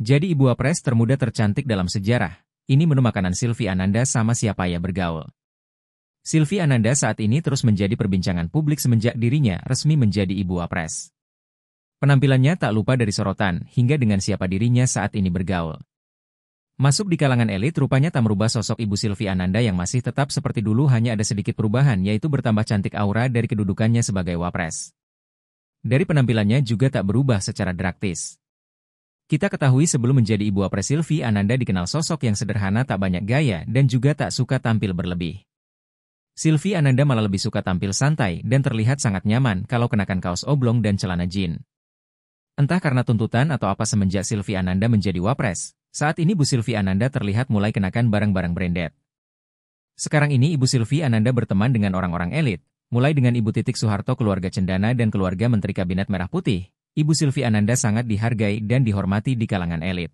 Jadi ibu wapres termuda tercantik dalam sejarah. Ini menu makanan Sylvie Ananda sama siapa ya bergaul. Sylvie Ananda saat ini terus menjadi perbincangan publik semenjak dirinya resmi menjadi ibu wapres. Penampilannya tak lupa dari sorotan, hingga dengan siapa dirinya saat ini bergaul. Masuk di kalangan elit rupanya tak merubah sosok ibu Sylvie Ananda yang masih tetap seperti dulu, hanya ada sedikit perubahan, yaitu bertambah cantik aura dari kedudukannya sebagai wapres. Dari penampilannya juga tak berubah secara drastis. Kita ketahui sebelum menjadi ibu wapres Sylvie Ananda dikenal sosok yang sederhana, tak banyak gaya, dan juga tak suka tampil berlebih. Sylvie Ananda malah lebih suka tampil santai dan terlihat sangat nyaman kalau kenakan kaos oblong dan celana jeans. Entah karena tuntutan atau apa, semenjak Sylvie Ananda menjadi wapres, saat ini Bu Sylvie Ananda terlihat mulai kenakan barang-barang branded. Sekarang ini Ibu Sylvie Ananda berteman dengan orang-orang elit, mulai dengan Ibu Titik Soeharto, keluarga Cendana, dan keluarga Menteri Kabinet Merah Putih. Ibu Sylvie Ananda sangat dihargai dan dihormati di kalangan elit.